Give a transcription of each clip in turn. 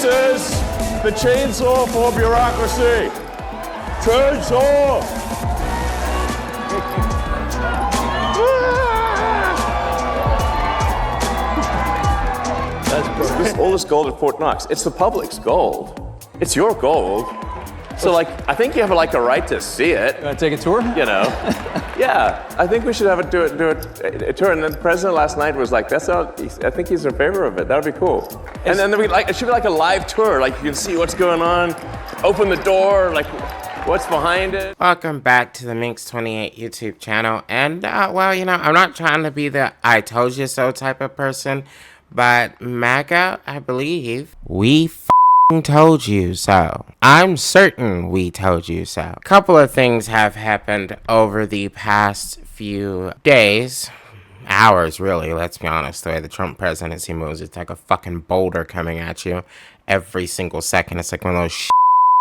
This is the chainsaw for bureaucracy. Chainsaw! All this gold at Fort Knox, it's the public's gold. It's your gold. So, like, I think you have, like, a right to see it. You want to take a tour? You know? Yeah, I think we should have a tour. And then the president last night was like, I think he's in favor of it. That would be cool. And then it should be like a live tour. Like, you can see what's going on, open the door, like, what's behind it. Welcome back to the Minx28 YouTube channel. And, well, you know, I'm not trying to be the I told you so type of person, but MAGA, I believe, we told you so. I'm certain we told you so. A couple of things have happened over the past few days. Hours, really, let's be honest. The way the Trump presidency moves, it's like a fucking boulder coming at you every single second. It's like one of those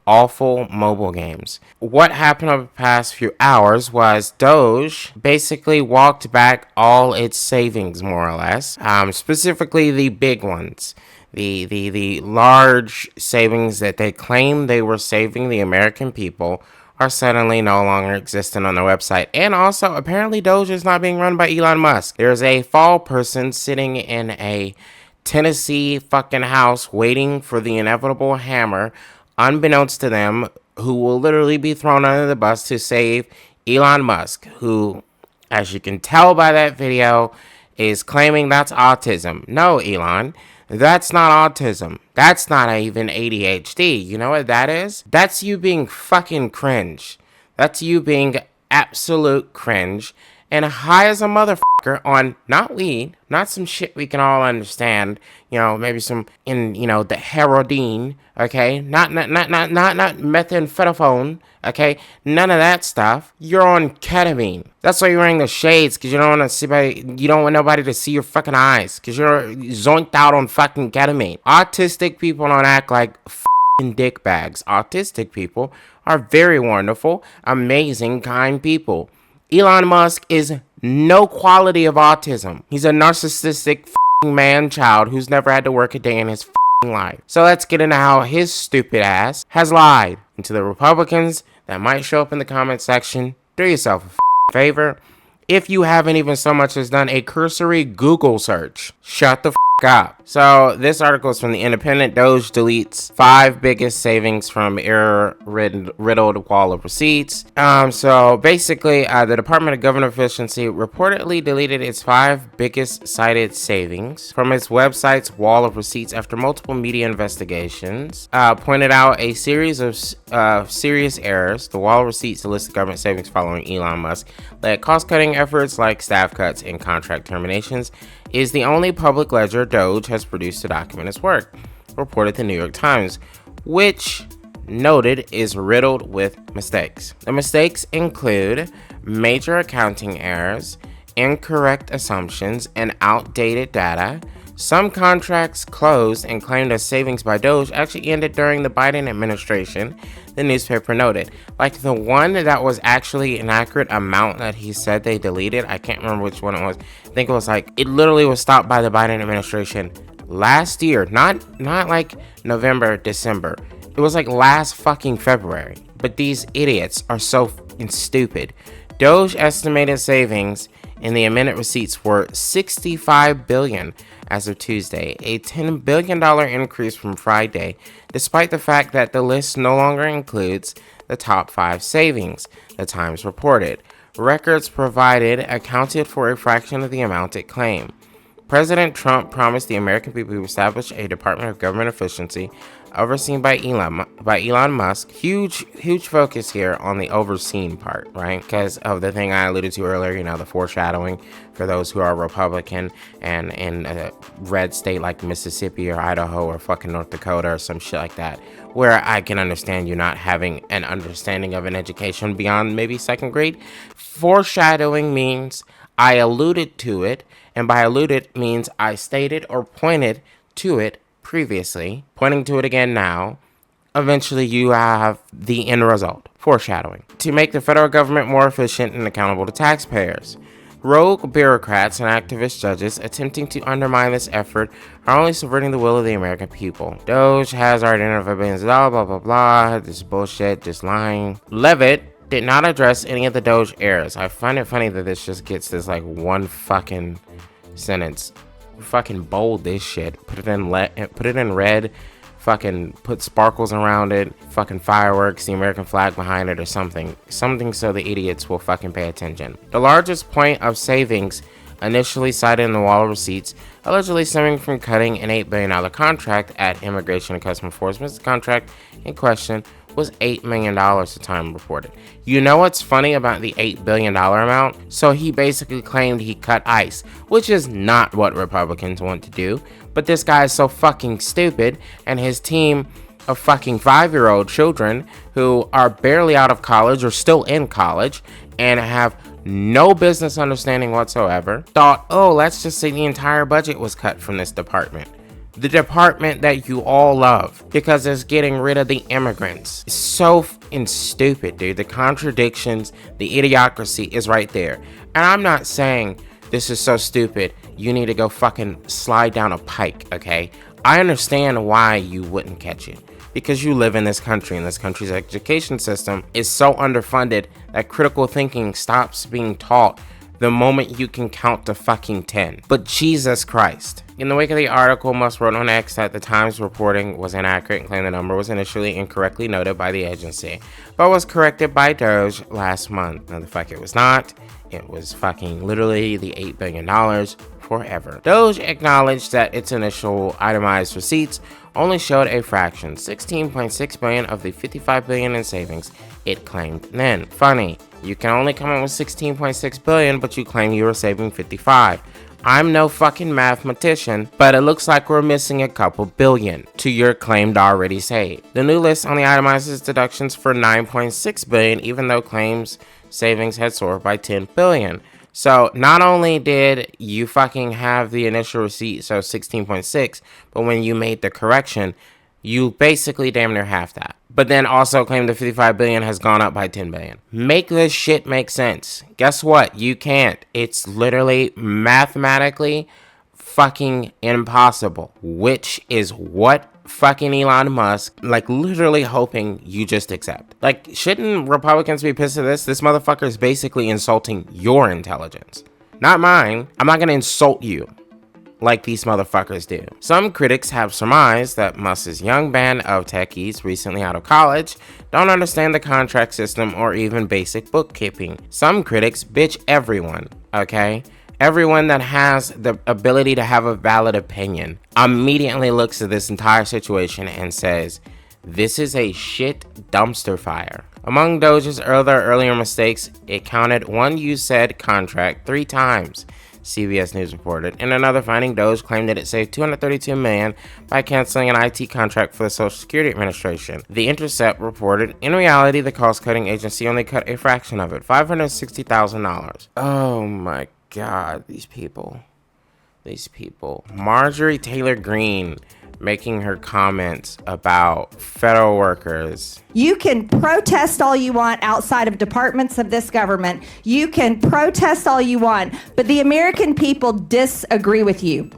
awful mobile games. What happened over the past few hours was DOGE basically walked back all its savings, more or less. Specifically the big ones. The large savings that they claim they were saving the American people are suddenly no longer existent on their website. And also, apparently DOGE is not being run by Elon Musk. There's a fall person sitting in a Tennessee fucking house waiting for the inevitable hammer, unbeknownst to them, who will literally be thrown under the bus to save Elon Musk, who, as you can tell by that video, is claiming that's autism. No, Elon. That's not autism. That's not even ADHD. You know what that is? That's you being fucking cringe. That's you being absolute cringe and high as a motherfucker on not weed, not some shit we can all understand. You know, maybe some the heroin, okay? Not methamphetamine, okay? None of that stuff. You're on ketamine. That's why you're wearing the shades, because you don't want nobody to see your fucking eyes, because you're zonked out on fucking ketamine. Autistic people don't act like fucking dickbags. Autistic people are very wonderful, amazing, kind people. Elon Musk is no quality of autism. He's a narcissistic man-child who's never had to work a day in his life. So let's get into how his stupid ass has lied. And to the Republicans that might show up in the comment section, do yourself a favor. If you haven't even so much as done a cursory Google search, shut the up. So this article is from The Independent. DOGE deletes 5 biggest savings from error-riddled wall of receipts. So basically, the Department of Government Efficiency reportedly deleted its 5 biggest cited savings from its website's wall of receipts after multiple media investigations pointed out a series of serious errors. The wall of receipts listed government savings following Elon Musk led cost-cutting efforts like staff cuts and contract terminations is the only public ledger DOGE has produced to document its work, reported the New York Times, which noted is riddled with mistakes. The mistakes include major accounting errors, incorrect assumptions, and outdated data. Some contracts closed and claimed as savings by DOGE actually ended during the Biden administration, the newspaper noted. Like the one that was actually an accurate amount that he said they deleted, I can't remember which one it was. I think it was like, it literally was stopped by the Biden administration last year, not like November, December. It was like last fucking February. But these idiots are so fucking stupid. DOGE estimated savings in the amended receipts were $65 billion as of Tuesday, a $10 billion increase from Friday, despite the fact that the list no longer includes the top 5 savings, the Times reported. Records provided accounted for a fraction of the amount it claimed. President Trump promised the American people to establish a Department of Government Efficiency overseen by Elon Musk. Huge focus here on the overseen part, right? Because of the thing I alluded to earlier, the foreshadowing for those who are Republican and in a red state like Mississippi or Idaho or fucking North Dakota or some shit like that, where I can understand you not having an understanding of an education beyond maybe 2nd grade. Foreshadowing means I alluded to it, and by alluded means I stated or pointed to it previously, pointing to it again now. Eventually you have the end result, foreshadowing, to make the federal government more efficient and accountable to taxpayers. Rogue bureaucrats and activist judges attempting to undermine this effort are only subverting the will of the American people. Doge has already identified billions of dollars, blah, blah, blah. This is bullshit, just lying. Levitt did not address any of the Doge errors. I find it funny that this just gets this like one fucking sentence. Fucking bold this shit. Put it in red. Fucking put sparkles around it. Fucking fireworks, the American flag behind it or something. Something so the idiots will fucking pay attention. The largest point of savings initially cited in the wall of receipts, allegedly stemming from cutting an $8 billion contract at Immigration and Customs Enforcement. The contract in question was $8 million, the time reported. You know what's funny about the $8 billion amount? So he basically claimed he cut ICE, which is not what Republicans want to do, but this guy is so fucking stupid, and his team of fucking 5-year-old children who are barely out of college or still in college and have no business understanding whatsoever thought, oh, let's just say the entire budget was cut from this department. The department that you all love because it's getting rid of the immigrants. It's so stupid, dude. The contradictions, the idiocracy is right there. And I'm not saying this is so stupid, you need to go fucking slide down a pike, okay? I understand why you wouldn't catch it. Because you live in this country, and this country's education system is so underfunded that critical thinking stops being taught the moment you can count to fucking 10. But Jesus Christ. In the wake of the article, Musk wrote on X that the Times reporting was inaccurate and claimed the number was initially incorrectly noted by the agency, but was corrected by Doge last month. No, the fuck it was not. It was fucking literally the $8 billion forever. Doge acknowledged that its initial itemized receipts only showed a fraction, 16.6 billion of the 55 billion in savings it claimed then. Funny, you can only come up with 16.6 billion, but you claim you were saving 55. I'm no fucking mathematician, but it looks like we're missing a couple billion to your claimed already saved. The new list only itemizes deductions for 9.6 billion, even though claims savings had soared by 10 billion. So not only did you fucking have the initial receipt, so 16.6, but when you made the correction, you basically damn near half that. But then also claim the 55 billion has gone up by 10 billion. Make this shit make sense. Guess what? You can't. It's literally mathematically fucking impossible, which is what fucking Elon Musk, like, literally hoping you just accept. Like, shouldn't Republicans be pissed at this? This motherfucker is basically insulting your intelligence, not mine. I'm not gonna insult you like these motherfuckers do. Some critics have surmised that Musk's young band of techies recently out of college don't understand the contract system or even basic bookkeeping. Some critics bitch everyone, okay? Everyone that has the ability to have a valid opinion immediately looks at this entire situation and says, this is a shit dumpster fire. Among Doge's earlier mistakes, it counted one you said contract 3 times, CBS News reported. In another finding, Doge claimed that it saved $232 million by canceling an IT contract for the Social Security Administration. The Intercept reported, in reality, the cost-cutting agency only cut a fraction of it, $560,000. Oh my God, these people. Marjorie Taylor Greene making her comments about federal workers. You can protest all you want outside of departments of this government. You can protest all you want, but the American people disagree with you.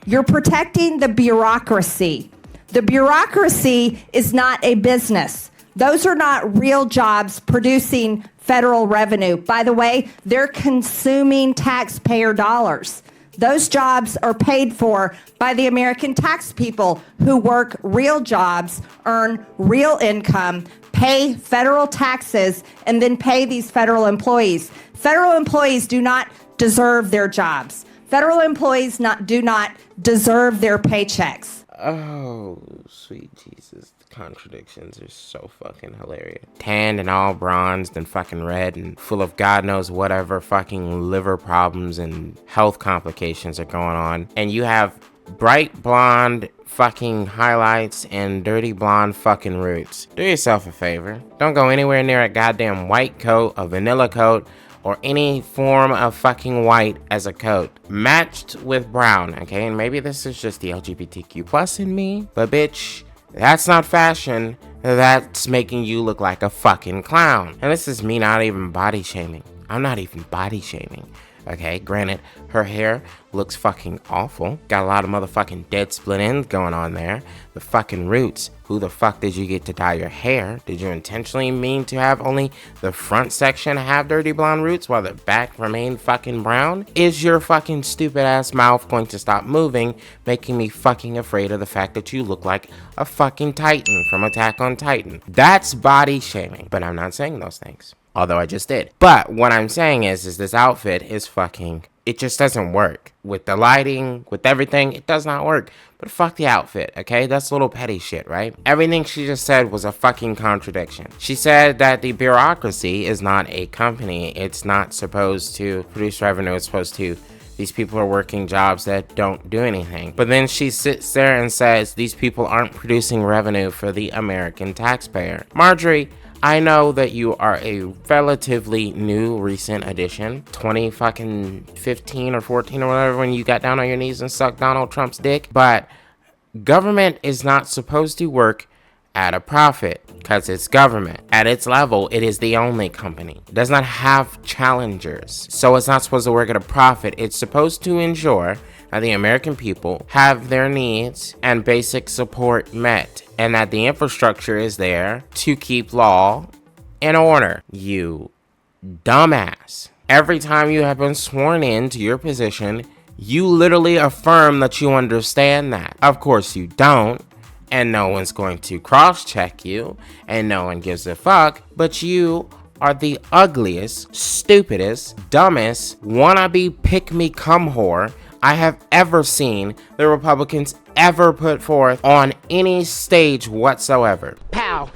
You're protecting the bureaucracy. The bureaucracy is not a business. Those are not real jobs producing federal revenue. By the way, they're consuming taxpayer dollars. Those jobs are paid for by the American tax people who work real jobs, earn real income, pay federal taxes, and then pay these federal employees. Federal employees do not deserve their jobs. Federal employees do not deserve their paychecks. Oh, sweet Jesus. The contradictions are so fucking hilarious. Tanned and all bronzed and fucking red and full of God knows whatever fucking liver problems and health complications are going on. And you have bright blonde fucking highlights and dirty blonde fucking roots. Do yourself a favor. Don't go anywhere near a goddamn white coat, a vanilla coat, or any form of fucking white as a coat matched with brown, okay? And maybe this is just the LGBTQ plus in me, but bitch, that's not fashion. That's making you look like a fucking clown. And this is me not even body shaming. I'm not even body shaming. Okay, granted, her hair looks fucking awful. Got a lot of motherfucking dead split ends going on there. The fucking roots. Who the fuck did you get to dye your hair? Did you intentionally mean to have only the front section have dirty blonde roots while the back remain fucking brown? Is your fucking stupid ass mouth going to stop moving, making me fucking afraid of the fact that you look like a fucking Titan from Attack on Titan? That's body shaming, but I'm not saying those things. Although I just did. But what I'm saying is this outfit is fucking, it just doesn't work. With the lighting, with everything, it does not work. But fuck the outfit, okay? That's little petty shit, right? Everything she just said was a fucking contradiction. She said that the bureaucracy is not a company. It's not supposed to produce revenue. It's supposed to, these people are working jobs that don't do anything. But then she sits there and says these people aren't producing revenue for the American taxpayer. Marjorie, I know that you are a relatively new recent addition, 2015 or 14 or whatever, when you got down on your knees and sucked Donald Trump's dick, but government is not supposed to work at a profit because it's government. At its level, it is the only company. It does not have challengers, so it's not supposed to work at a profit. It's supposed to ensure that the American people have their needs and basic support met, and that the infrastructure is there to keep law and order. You dumbass. Every time you have been sworn into your position, you literally affirm that you understand that. Of course you don't, and no one's going to cross-check you, and no one gives a fuck, but you are the ugliest, stupidest, dumbest, wannabe pick-me-come whore I have ever seen the Republicans ever put forth on any stage whatsoever. Pow!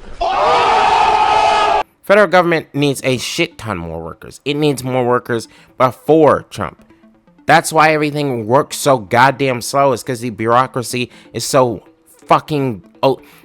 Federal government needs a shit ton more workers. It needs more workers before Trump. That's why everything works so goddamn slow, is because the bureaucracy is so fucking...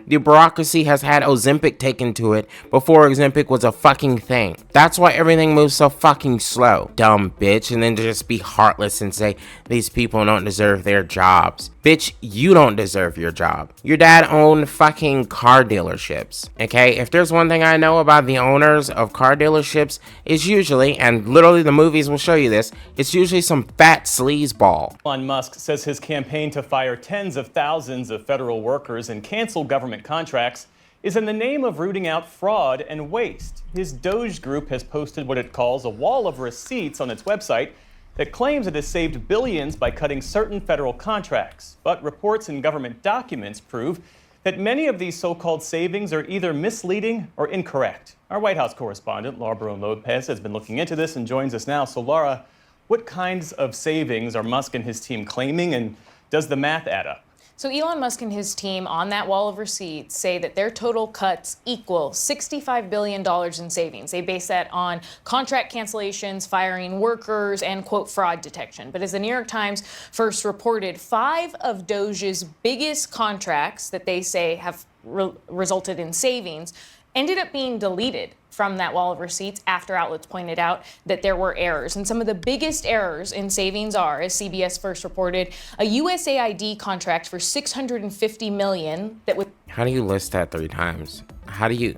the bureaucracy has had Ozempic taken to it before Ozempic was a fucking thing. That's why everything moves so fucking slow. Dumb bitch. And then to just be heartless and say these people don't deserve their jobs. Bitch, you don't deserve your job. Your dad owned fucking car dealerships. Okay? If there's one thing I know about the owners of car dealerships, is usually, and literally the movies will show you this, it's usually some fat sleazeball. Elon Musk says his campaign to fire tens of thousands of federal workers and cancel government contracts is in the name of rooting out fraud and waste. His DOGE group has posted what it calls a wall of receipts on its website that claims it has saved billions by cutting certain federal contracts. But reports and government documents prove that many of these so-called savings are either misleading or incorrect. Our White House correspondent, Laura Barone Lopez, has been looking into this and joins us now. So, Laura, what kinds of savings are Musk and his team claiming, and does the math add up? So Elon Musk and his team on that wall of receipts say that their total cuts equal $65 billion in savings. They base that on contract cancellations, firing workers, and, quote, fraud detection. But as the New York Times first reported, 5 of DOGE's biggest contracts that they say have resulted in savings ended up being deleted from that wall of receipts after outlets pointed out that there were errors. And some of the biggest errors in savings are, as CBS first reported, a USAID contract for $650 million that would... How do you list that 3 times? How do you...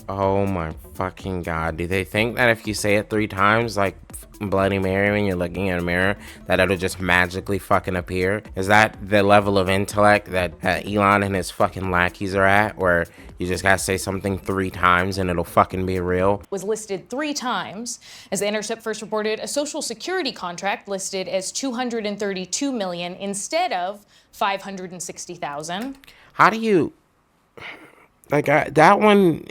Oh my fucking god. Do they think that if you say it 3 times, like Bloody Mary when you're looking in a mirror, that it'll just magically fucking appear? Is that the level of intellect that Elon and his fucking lackeys are at, where you just gotta say something 3 times and it'll fucking be real? Was listed 3 times. As The Intercept first reported, a Social Security contract listed as $232 million instead of $560,000. How do you... Like, that one...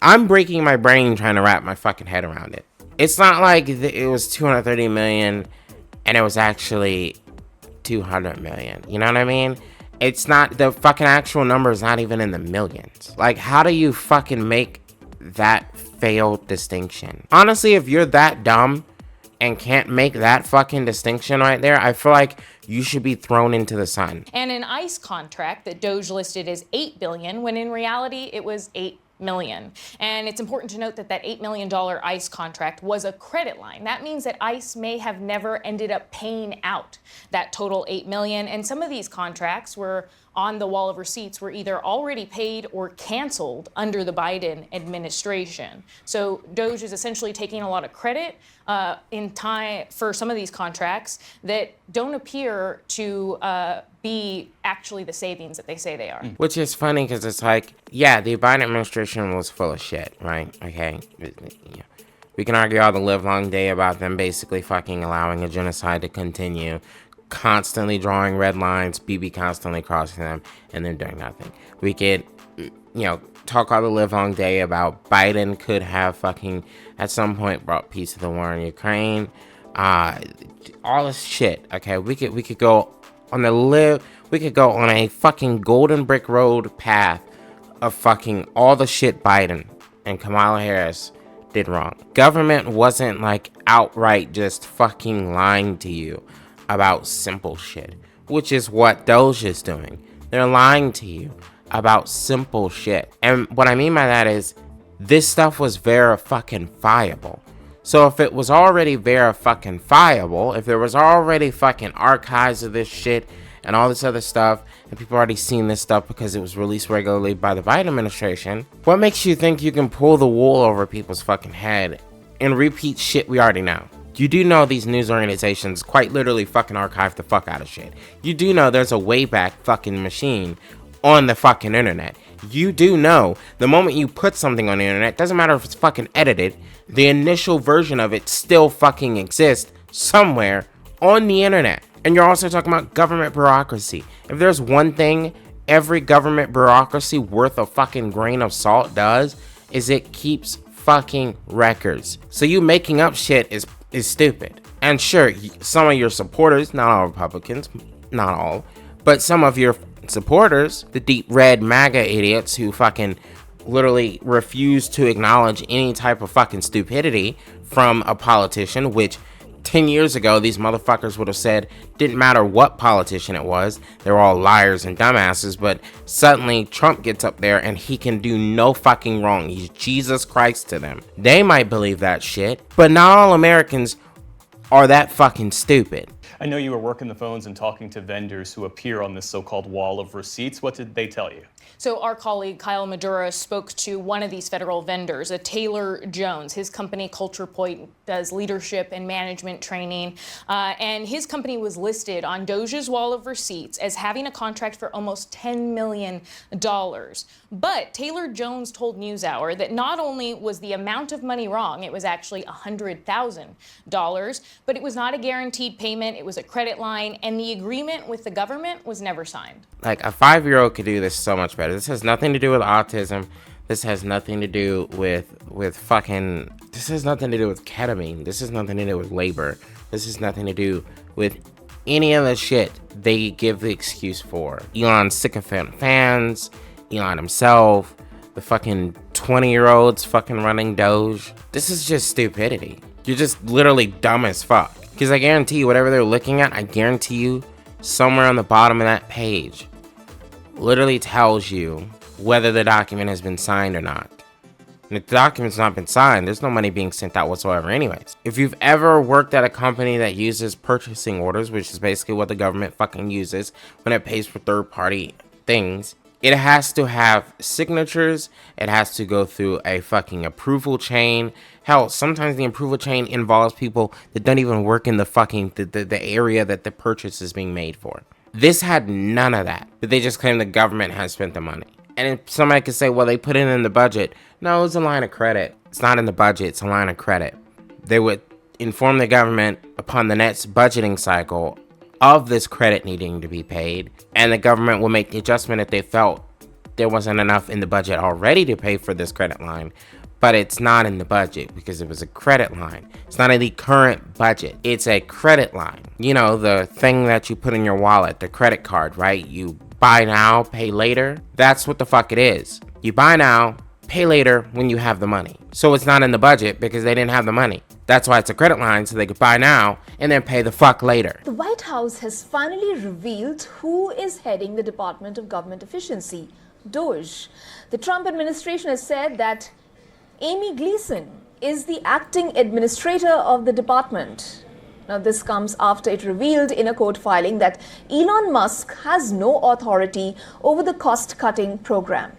I'm breaking my brain trying to wrap my fucking head around it. It's not like it was 230 million and it was actually 200 million. You know what I mean? It's not, the fucking actual number is not even in the millions. Like, how do you fucking make that failed distinction? Honestly, if you're that dumb and can't make that fucking distinction right there, I feel like you should be thrown into the sun. And an ICE contract that DOGE listed as $8 billion, when in reality it was $8 million. And it's important to note that that $8 million ICE contract was a credit line. That means that ICE may have never ended up paying out that total $8 million. And some of these contracts were on the wall of receipts were either already paid or canceled under the Biden administration. So DOGE is essentially taking a lot of credit in time for some of these contracts that don't appear to be actually the savings that they say they are. Which is funny because it's like, yeah, the Biden administration was full of shit, right? Okay. Yeah. We can argue all the live long day about them basically fucking allowing a genocide to continue, constantly drawing red lines, BB constantly crossing them, and then doing nothing. We could, talk all the live long day about Biden could have fucking at some point brought peace to the war in Ukraine, all this shit. Okay, we could go on a fucking golden brick road path of fucking all the shit Biden and Kamala Harris did wrong. Government wasn't like outright just fucking lying to you about simple shit, which is what DOGE is doing. They're lying to you about simple shit. And what I mean by that is this stuff was verifiable. So if it was already verifiable, if there was already fucking archives of this shit and all this other stuff, and people already seen this stuff because it was released regularly by the Biden administration, what makes you think you can pull the wool over people's fucking head and repeat shit we already know? You do know these news organizations quite literally fucking archive the fuck out of shit. You do know there's a Wayback fucking machine on the fucking internet. You do know the moment you put something on the internet, doesn't matter if it's fucking edited, the initial version of it still fucking exists somewhere on the internet. And you're also talking about government bureaucracy. If there's one thing every government bureaucracy worth a fucking grain of salt does, is it keeps fucking records. So you making up shit is stupid. And sure, some of your supporters, not all Republicans, not all, but some of your supporters, the deep red MAGA idiots who fucking literally refuse to acknowledge any type of fucking stupidity from a politician, which 10 years ago, these motherfuckers would have said didn't matter what politician it was. They were all liars and dumbasses, but suddenly Trump gets up there and he can do no fucking wrong. He's Jesus Christ to them. They might believe that shit, but not all Americans are that fucking stupid. I know you were working the phones and talking to vendors who appear on this so-called wall of receipts. What did they tell you? So our colleague Kyle Madura spoke to one of these federal vendors, a Taylor Jones. His company, Culture Point, does leadership and management training. And his company was listed on DOGE's wall of receipts as having a contract for almost $10 million. But Taylor Jones told NewsHour that not only was the amount of money wrong, it was actually $100,000, but it was not a guaranteed payment. It was a credit line, and the agreement with the government was never signed. Like, a 5-year-old could do this so much better. This has nothing to do with autism. This has nothing to do with fucking... This has nothing to do with ketamine. This has nothing to do with labor. This has nothing to do with any of the shit they give the excuse for. Elon's sycophant fans, Elon himself, the fucking 20-year-olds fucking running Doge. This is just stupidity. You're just literally dumb as fuck. Because I guarantee you, whatever they're looking at, I guarantee you, somewhere on the bottom of that page literally tells you whether the document has been signed or not. And if the document's not been signed, there's no money being sent out whatsoever anyways. If you've ever worked at a company that uses purchasing orders, which is basically what the government fucking uses when it pays for third-party things, it has to have signatures. It has to go through a fucking approval chain. Hell, sometimes the approval chain involves people that don't even work in the fucking the area that the purchase is being made for. This had none of that, but they just claim the government has spent the money. And if somebody could say, well, they put it in the budget. No, it's a line of credit. It's not in the budget. It's a line of credit. They would inform the government upon the next budgeting cycle of this credit needing to be paid, and the government will make the adjustment if they felt there wasn't enough in the budget already to pay for this credit line. But it's not in the budget because it was a credit line. It's not in the current budget. It's a credit line. You know, the thing that you put in your wallet, the credit card, right? You buy now, pay later. That's what the fuck it is. You buy now, pay later when you have the money. So it's not in the budget because they didn't have the money. That's why it's a credit line, so they could buy now and then pay the fuck later. The White House has finally revealed who is heading the Department of Government Efficiency, DOGE. The Trump administration has said that Amy Gleason is the acting administrator of the department. Now, this comes after it revealed in a court filing that Elon Musk has no authority over the cost-cutting program.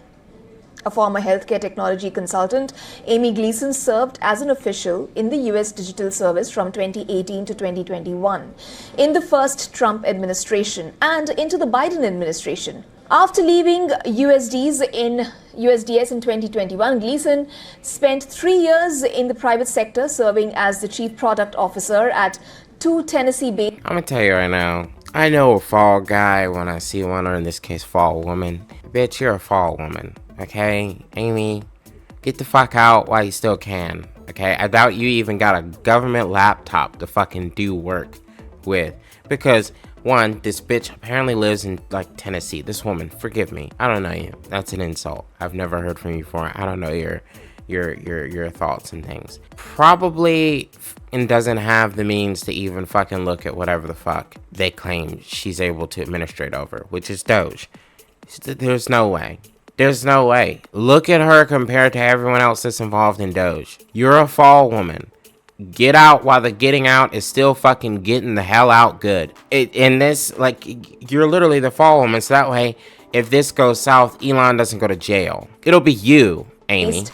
A former healthcare technology consultant, Amy Gleason, served as an official in the U.S. Digital Service from 2018 to 2021 in the first Trump administration and into the Biden administration. After leaving USDS in 2021, Gleason spent 3 years in the private sector serving as the chief product officer at two Tennessee-based... I'm gonna tell you right now, I know a fall guy when I see one, or in this case, fall woman. Bitch, you're a fall woman, okay? Amy, get the fuck out while you still can, okay? I doubt you even got a government laptop to fucking do work with. Because, one, this bitch apparently lives in, like, Tennessee. This woman, forgive me, I don't know you. That's an insult. I've never heard from you before. I don't know your thoughts and things. Probably and doesn't have the means to even fucking look at whatever the fuck they claim she's able to administrate over, which is DOGE. There's no way. There's no way. Look at her compared to everyone else that's involved in DOGE. You're a fall woman. Get out while the getting out is still fucking getting the hell out good. In this, like, you're literally the fall woman, so that way, if this goes south, Elon doesn't go to jail. It'll be you, Amy.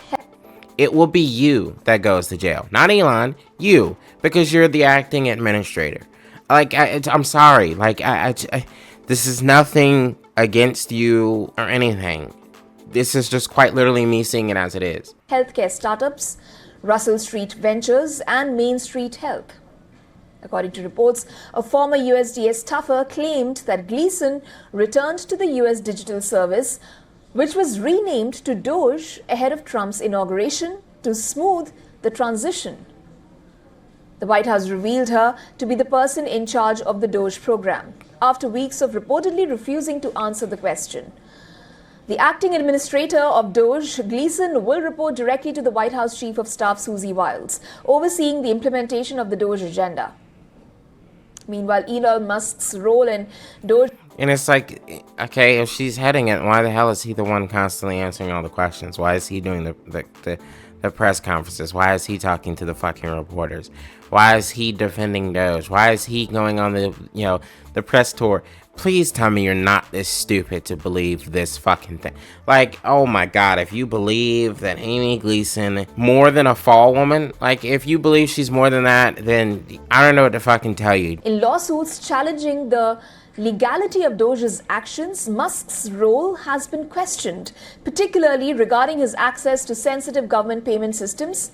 It will be you that goes to jail. Not Elon, you. Because you're the acting administrator. Like, I'm sorry. Like, this is nothing against you or anything. This is just quite literally me seeing it as it is. Healthcare startups, Russell Street Ventures, and Main Street Health. According to reports, a former USDS staffer claimed that Gleason returned to the US Digital Service, which was renamed to DOGE ahead of Trump's inauguration to smooth the transition. The White House revealed her to be the person in charge of the DOGE program, after weeks of reportedly refusing to answer the question. The acting administrator of DOGE, Gleason, will report directly to the White House Chief of Staff Susie Wiles, overseeing the implementation of the DOGE agenda. Meanwhile, Elon Musk's role in DOGE... And it's like, okay, if she's heading it, why the hell is he the one constantly answering all the questions? Why is he doing the press conferences? Why is he talking to the fucking reporters? Why is he defending DOGE? Why is he going on the press tour? Please tell me you're not this stupid to believe this fucking thing. Like, oh my god, if you believe that Amy Gleason more than a fall woman, like, if you believe she's more than that, then I don't know what to fucking tell you. In lawsuits challenging the legality of DOGE's actions, Musk's role has been questioned, particularly regarding his access to sensitive government payment systems.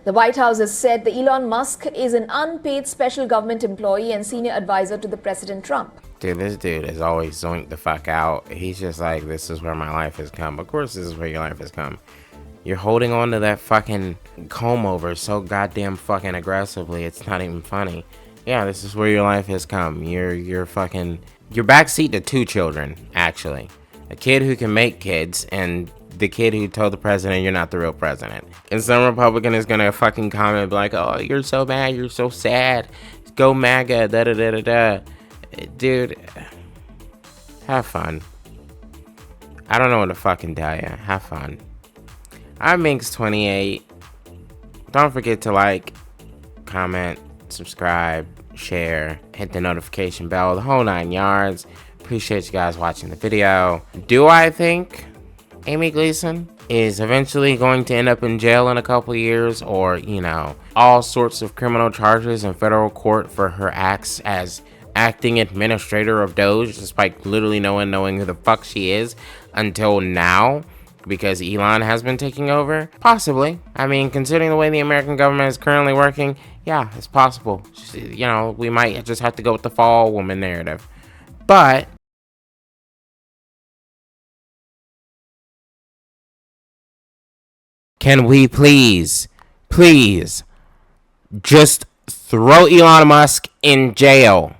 The White House has said that Elon Musk is an unpaid special government employee and senior advisor to the President Trump. Dude, this dude is always zoinked the fuck out. He's just like, this is where my life has come. Of course this is where your life has come. You're holding on to that fucking comb over so goddamn fucking aggressively, it's not even funny. Yeah, this is where your life has come. You're backseat to two children, actually. A kid who can make kids, and the kid who told the president you're not the real president. And some Republican is gonna fucking comment like, oh, you're so mad, you're so sad. Go MAGA, da-da-da-da-da. Dude, have fun. I don't know what to fucking tell you. Have fun. I'm Minx28. Don't forget to like, comment, subscribe, share, hit the notification bell, the whole 9 yards. Appreciate you guys watching the video. Do I think Amy Gleason is eventually going to end up in jail in a couple years, or, you know, all sorts of criminal charges in federal court for her acts as acting administrator of DOGE, despite literally no one knowing who the fuck she is until now, because Elon has been taking over? Possibly. I mean, considering the way the American government is currently working, yeah, it's possible. You know, we might just have to go with the fall woman narrative. But can we please just throw Elon Musk in jail?